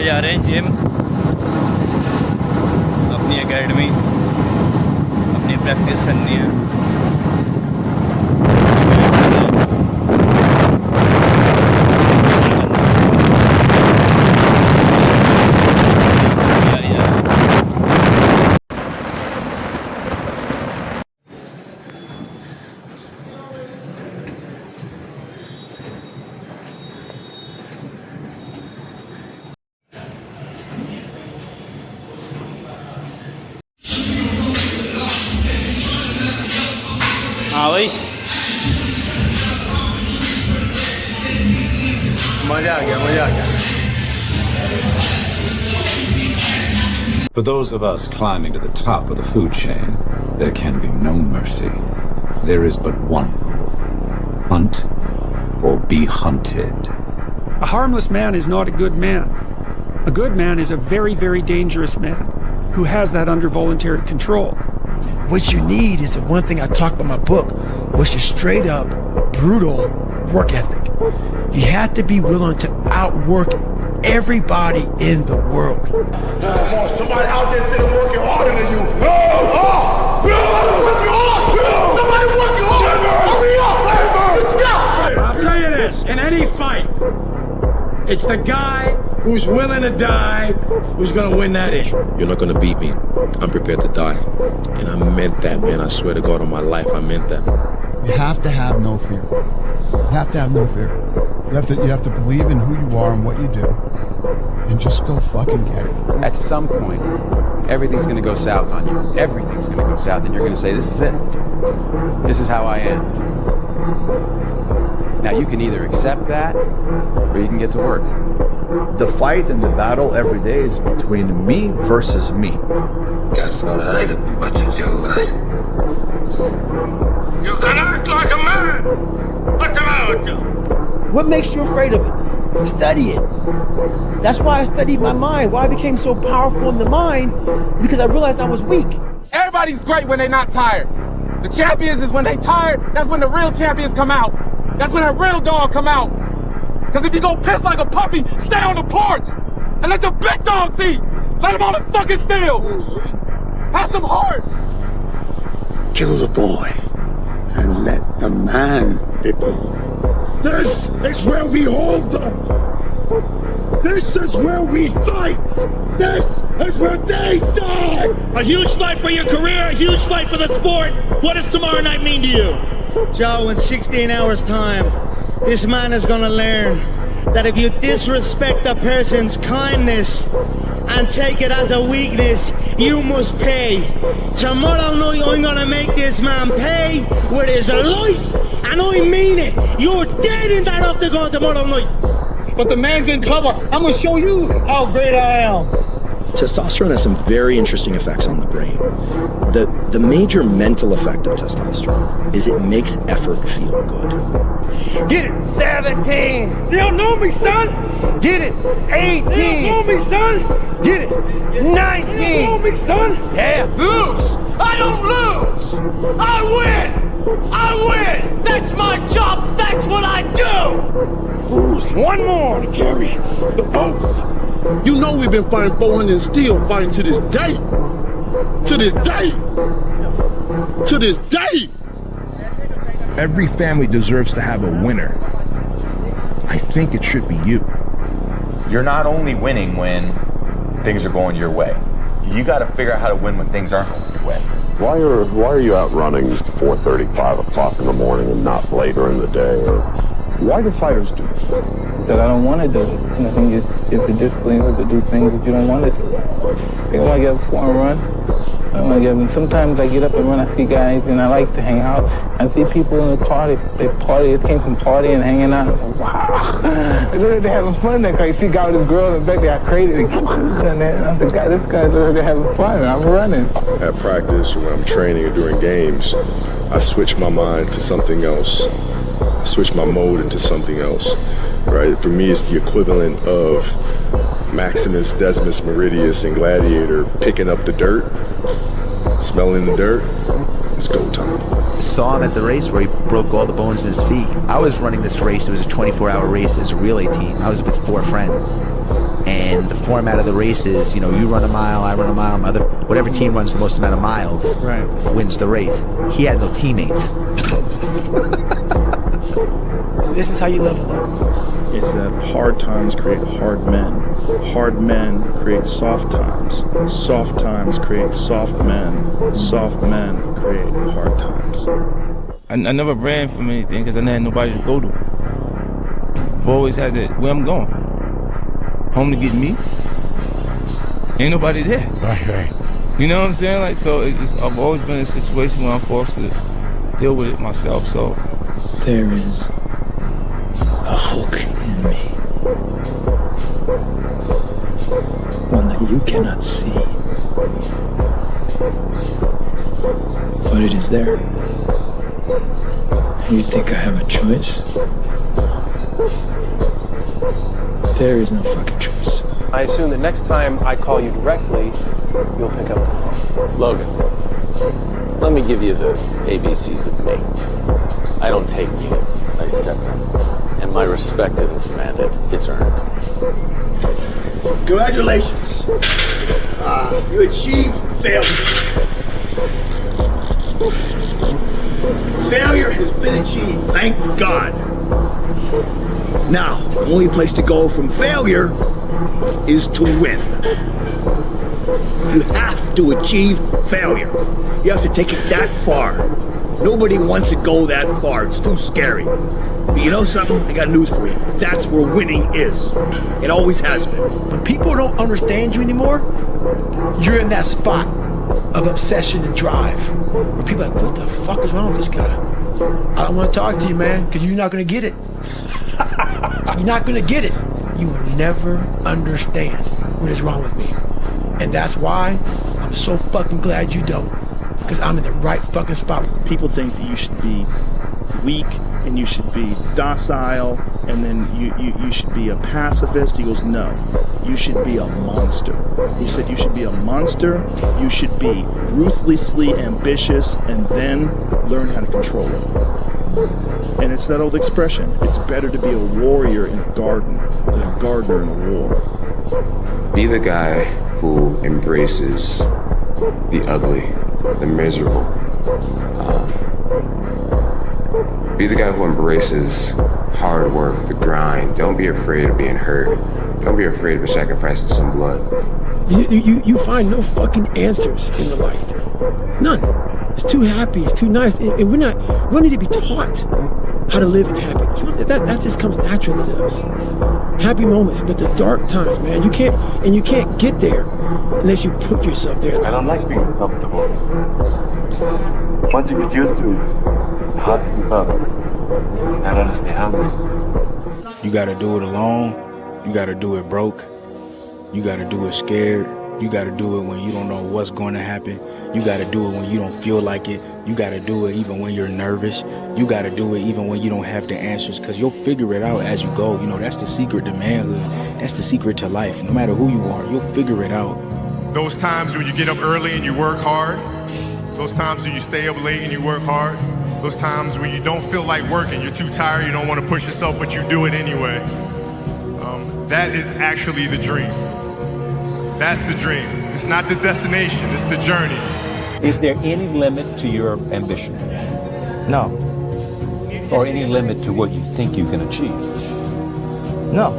जा रहे हैं जिम, अपनी एकेडमी, अपनी प्रैक्टिस करनी है। हाँ भाई, मजा आ गया, मजा आ गया। For those of us climbing to the top of the food chain, there can be no mercy. There is but one rule: hunt or be hunted. A harmless man is not a good man. A good man is a very, very dangerous man who has that under voluntary control. What you need is the one thing I talk about in my book, which is straight up, brutal work ethic. You have to be willing to outwork everybody in the world. Come on, somebody out there sitting working harder than you. Somebody working hard. Somebody working hard. Hurry up. Let's go. I'll tell you this, in any fight, it's the guy who's willing to die who's gonna win that issue. You're not gonna beat me. I'm prepared to die. And I meant that, man. I swear to God on my life, I meant that. You have to have no fear. You have to have no fear. You have to believe in who you are and what you do, and just go fucking get it. At some point, everything's gonna go south on you. Everything's gonna go south, and you're gonna say, "This is it. This is how I end." Now you can either accept that, or you can get to work. The fight and the battle every day is between me versus me. That's what I what to do, guys. You can act like a man. What's the matter with you? What makes you afraid of it? Study it. That's why I studied my mind. Why I became so powerful in the mind, because I realized I was weak. Everybody's great when they're not tired. The champions is when they tired, that's when the real champions come out. That's when a real dog come out. Because if you go piss like a puppy, stay on the porch and let the big dogs eat. Let them on the fucking field. Have some heart. Kill the boy and let the man be born. This is where we hold them. This is where we fight. This is where they die. A huge fight for your career, a huge fight for the sport. What does tomorrow night mean to you? Joe, in 16 hours time, this man is gonna learn that if you disrespect a person's kindness and take it as a weakness, you must pay. Tomorrow night, I'm gonna make this man pay with his life, and I mean it. You're dead in that octagon tomorrow night. But the man's in trouble. I'm gonna show you how great I am. Testosterone has some very interesting effects on the brain. The major mental effect of testosterone is it makes effort feel good. Get it, 17. You don't know me, son. Get it, 18. You don't know me, son. Get it, 19. You don't know me, son. Yeah, lose. I don't lose. I win. I win. That's my job. That's what I do. Who's one more to carry the boats? You know we've been fighting 400 and still fighting to this day. To this day. To this day. Every family deserves to have a winner. I think it should be you. You're not only winning when things are going your way. You got to figure out how to win when things aren't going your way. Why are you out running 4:30, 5 o'clock in the morning and not later in the day? Or why do fighters do this? That I don't want to do it. And I think it's the discipline to do things that you don't want to do. I want to get up before and run. Sometimes I get up and run, I see guys, and I like to hang out. I see people in the car, they party, they came from partying and hanging out. Wow. They're having fun there, because you see guys with this girl in the back, they got crazy. And I'm like, God, this guy's they're having fun, and I'm running. At practice, when I'm training or during games, I switch my mind to something else. I switch my mode into something else, right? For me, it's the equivalent of Maximus Decimus Meridius in Gladiator picking up the dirt, smelling the dirt. It's go time. I saw him at the race where he broke all the bones in his feet. I was running this race. It was a 24-hour race as a relay team. I was with 4 friends. and the format of the race is, you run a mile, I run a mile, whatever team runs the most amount of miles wins the race. He had no teammates. So this is how you level up. Is that hard times create hard men. Hard men create soft times. Soft times create soft men. Soft men create hard times. I never ran from anything because I never had nobody to go to. I've always had that, where I'm going. Home to get me. Ain't nobody there. Right. You know what I'm saying? Like, so I've always been in a situation where I'm forced to deal with it myself, so. There is a Hulk in me. One that you cannot see. But it is there. And you think I have a choice? There is no fucking choice. I assume the next time I call you directly, you'll pick up the phone. Logan, let me give you the ABCs of me. I don't take meetings, I set them. And my respect isn't demanded, it's earned. Congratulations. You achieved failure. Failure has been achieved, thank God. Now, the only place to go from failure is to win. You have to achieve failure. You have to take it that far. Nobody wants to go that far. It's too scary. But you know something? I got news for you. That's where winning is. It always has been. When people don't understand you anymore, you're in that spot of obsession and drive. Where people are like, what the fuck is wrong with this guy? I don't want to talk to you, man, because you're not going to get it. You're not going to get it. You will never understand what is wrong with me. And that's why I'm so fucking glad you don't. Because I'm in the right fucking spot. People think that you should be weak and you should be docile and then you should be a pacifist. He goes, no, you should be a monster. He said you should be a monster, you should be ruthlessly ambitious and then learn how to control it. And it's that old expression, it's better to be a warrior in a garden than a gardener in a war. Be the guy who embraces the ugly, the miserable. Be the guy who embraces hard work, the grind. Don't be afraid of being hurt. Don't be afraid of sacrificing some blood. You find no fucking answers in the light. None. It's too happy, it's too nice. And we don't need to be taught how to live in happiness. That just comes naturally to us. Happy moments, but the dark times, man, you can't get there unless you put yourself there. I don't like being comfortable. Once you get used to it, it's hard to keep up. You gotta understand. You gotta do it alone. You gotta do it broke. You gotta do it scared. You gotta do it when you don't know what's going to happen. You gotta do it when you don't feel like it. You gotta do it even when you're nervous. You gotta do it even when you don't have the answers, because you'll figure it out as you go. You know, that's the secret to manhood. That's the secret to life. No matter who you are, you'll figure it out. Those times when you get up early and you work hard. Those times when you stay up late and you work hard. Those times when you don't feel like working, you're too tired, you don't want to push yourself, but you do it anyway. That is actually the dream. That's the dream. It's not the destination, it's the journey. Is there any limit to your ambition? No. Or any limit to what you think you can achieve? No.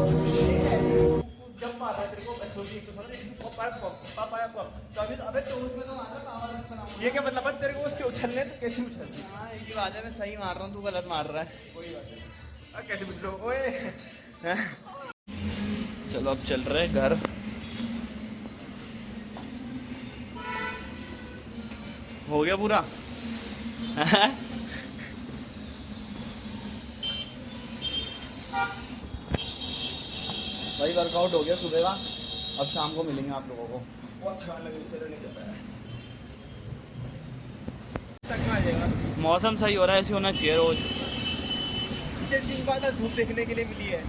ये क्या मतलब तेरे को उससे उछलने तो कैसे उछलती ये बात है मैं सही मार रहा हूँ तू गलत मार रहा है कोई बात नहीं कैसे बिल्लो ओए चलो अब चल रहे घर हो गया पूरा भाई वर्कआउट हो गया सुबह का अब शाम को मिलेंगे आप लोगों को बहुत थकान लगी चलो नहीं कर पाया मौसम सही हो रहा है ऐसे होना चाहिए रोज इतने दिन बाद धूप देखने के लिए मिली है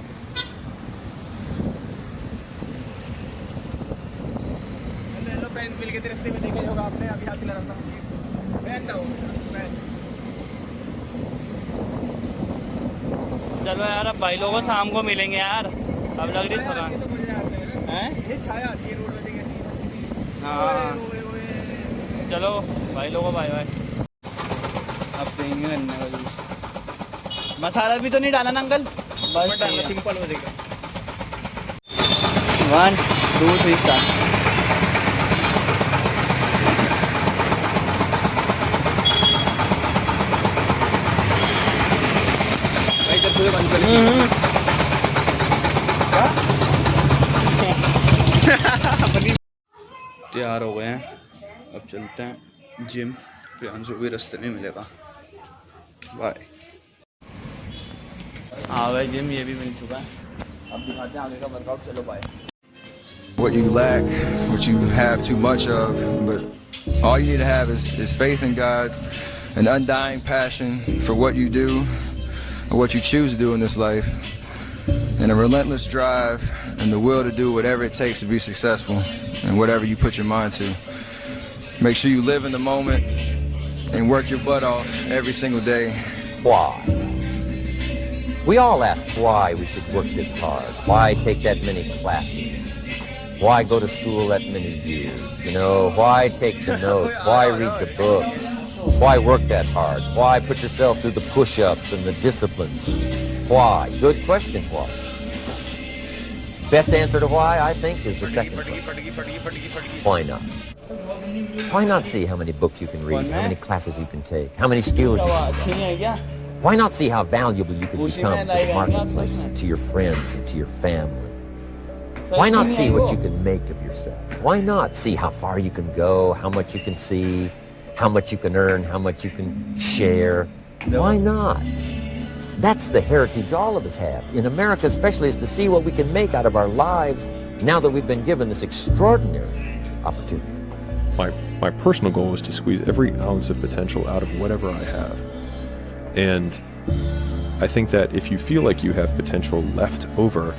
हेलो फ्रेंड्स मिल के रास्ते में देखा होगा आपने अभी हाथ लगा रहा हूँ मैं चलो यार अब भाई लोगों शाम को मिलेंगे यार अब लग रही थकान चलो भाई लोगों भाई भाई अब देंगे मसाला भी तो नहीं डाला ना अंकल बस सिंपल हो जाएगा 1 2 3 स्टार्ट भाई जब पूरे बंद कर तैयार हो गए हैं अब चलते हैं जिम प्रियांशु भी रास्ते में मिलेगा बाय हाँ भाई जिम ये भी मिल चुका है अब दिखाते हैं आगे का वर्कआउट चलो bye What you lack, what you have too much of, but all you need to have is faith in God, an undying passion for what you do, or what you choose to do in this life, and a relentless drive and the will to do whatever it takes to be successful and whatever you put your mind to. Make sure you live in the moment and work your butt off every single day. Why? We all ask why we should work this hard. Why take that many classes? Why go to school that many years? You know, why take the notes? Why read the books? Why work that hard? Why put yourself through the push-ups and the disciplines? Why? Good question, why? Best answer to why, I think, is the second one. Why not? Why not see how many books you can read, how many classes you can take, how many skills you can learn? Why not see how valuable you can become to the marketplace, to your friends, and to your family? Why not see what you can make of yourself? Why not see how far you can go, how much you can see, how much you can earn, how much you can share? Why not? That's the heritage all of us have, in America especially, is to see what we can make out of our lives now that we've been given this extraordinary opportunity. My personal goal is to squeeze every ounce of potential out of whatever I have. And I think that if you feel like you have potential left over,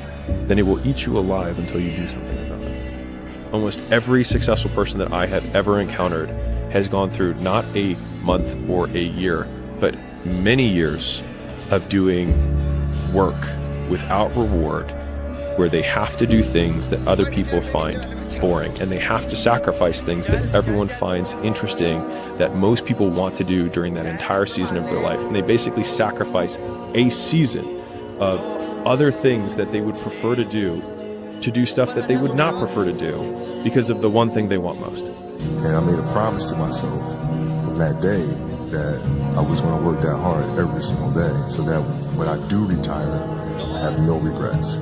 then it will eat you alive until you do something about it. Almost every successful person that I have ever encountered has gone through not a month or a year, but many years of doing work without reward, where they have to do things that other people find boring, and they have to sacrifice things that everyone finds interesting, that most people want to do during that entire season of their life. And they basically sacrifice a season of other things that they would prefer to do stuff that they would not prefer to do because of the one thing they want most. And I made a promise to myself from that day that I was going to work that hard every single day, so that when I do retire, I have no regrets.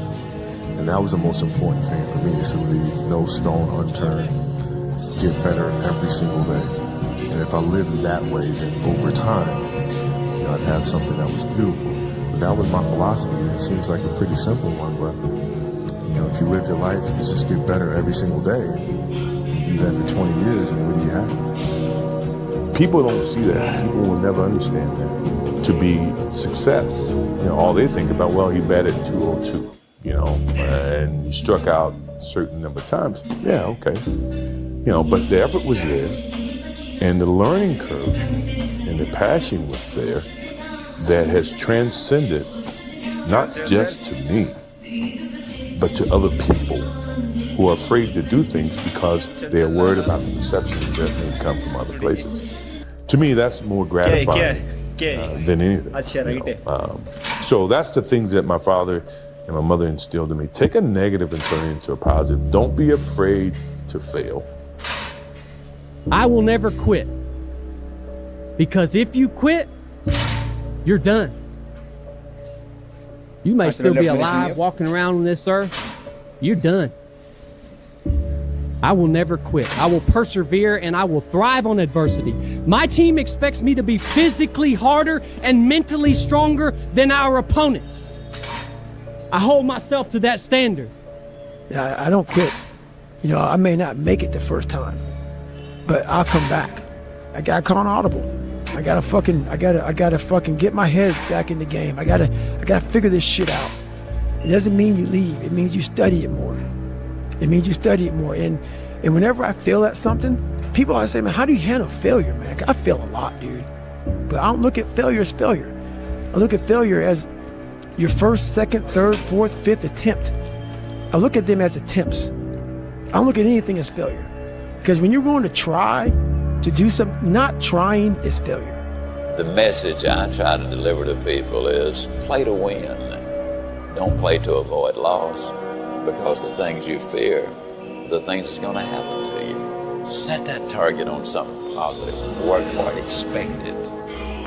And that was the most important thing for me, is to leave no stone unturned, get better every single day. And if I lived that way, then over time, I'd have something that was beautiful. But that was my philosophy. It seems like a pretty simple one, but if you live your life to just get better every single day, you do that for 20 years, and what do you have? People don't see that. People will never understand that. To be success, all they think about, well, he batted 202. And he struck out a certain number of times. Yeah, okay. But the effort was there, and the learning curve and the passion was there that has transcended not just to me, but to other people who are afraid to do things because they are worried about the perception that may come from other places. To me, that's more gratifying than anything. So that's the things that my father and my mother instilled in me. Take a negative and turn it into a positive. Don't be afraid to fail. I will never quit. Because if you quit, you're done. You may still be alive walking around on this earth. You're done. I will never quit. I will persevere and I will thrive on adversity. My team expects me to be physically harder and mentally stronger than our opponents. I hold myself to that standard. Yeah, I don't quit. I may not make it the first time, but I'll come back. I gotta call an audible. I gotta fucking get my head back in the game. I gotta figure this shit out. It doesn't mean you leave. It means you study it more. And whenever I fail at something, people always say, man, how do you handle failure, man? I fail a lot, dude. But I don't look at failure as failure. I look at failure as your first, second, third, fourth, fifth attempt. I look at them as attempts. I don't look at anything as failure. Because when you're going to try to do something, not trying is failure. The message I try to deliver to people is play to win. Don't play to avoid loss, because the things you fear are the things that's going to happen to you. Set that target on something positive. Work for it. Expect it.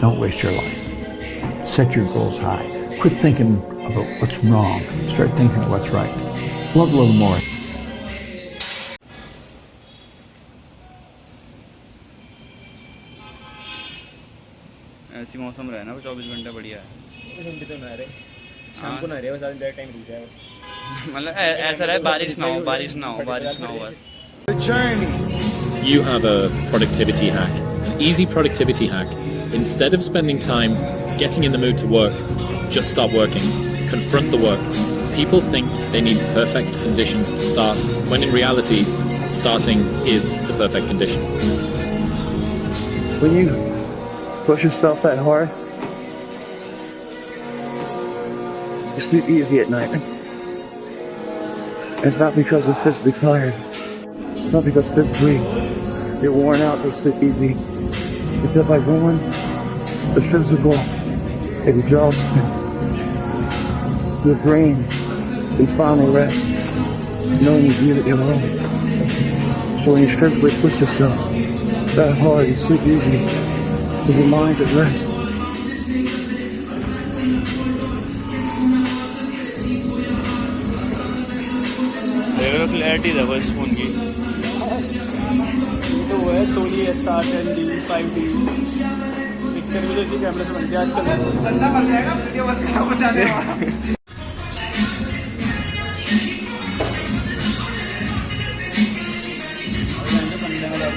Don't waste your life. Set your goals high. Quit thinking about what's wrong. Start thinking of what's right. Love a little more. ऐसी मौसम रहे ना 24 घंटे बढ़िया है। 24 घंटे तो ना रहे, शाम को ना रहे, बस ज़्यादा टाइम रुक जाए बस। मतलब ऐसा रहे बारिश ना हो, बारिश ना हो, बारिश ना हो बस। The journey. You have a productivity hack, an easy productivity hack. Instead of spending time getting in the mood to work, just start working. Confront the work. People think they need perfect conditions to start, when in reality, starting is the perfect condition. When you push yourself that hard, you sleep easy at night. It's not because you're physically tired. It's not because physically you're worn out, you sleep easy. It's that by going the physical exhaustion, your brain can finally rest, knowing you did it alone. So when you physically push yourself that hard, you sleep easy, because your mind's at rest. Clarity है बस phone की तो वो है Soni XR10D 5D picture भी तो इसी कैमरे से बनती है आजकल। बंदा बन जाएगा, वीडियो बंद खराब हो जाने वाला।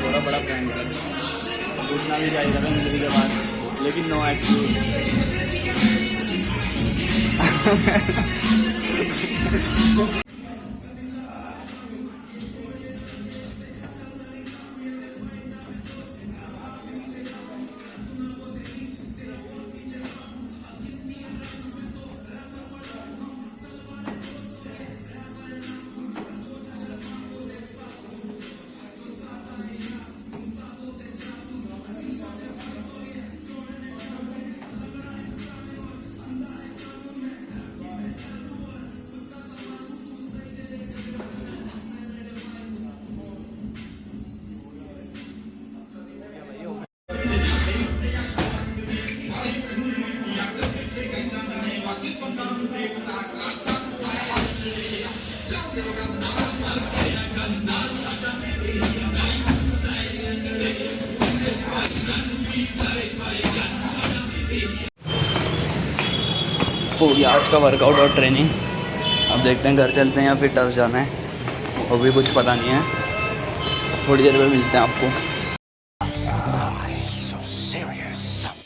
बड़ा बड़ा ब्रांड है, दूसरा भी जाएगा इंजरी के बाद, लेकिन नो एक्सक्यूज। हो गया आज का वर्कआउट और ट्रेनिंग। अब देखते हैं घर चलते हैं या फिर टर्फ जाना है, अभी कुछ पता नहीं है। थोड़ी देर में मिलते हैं आपको।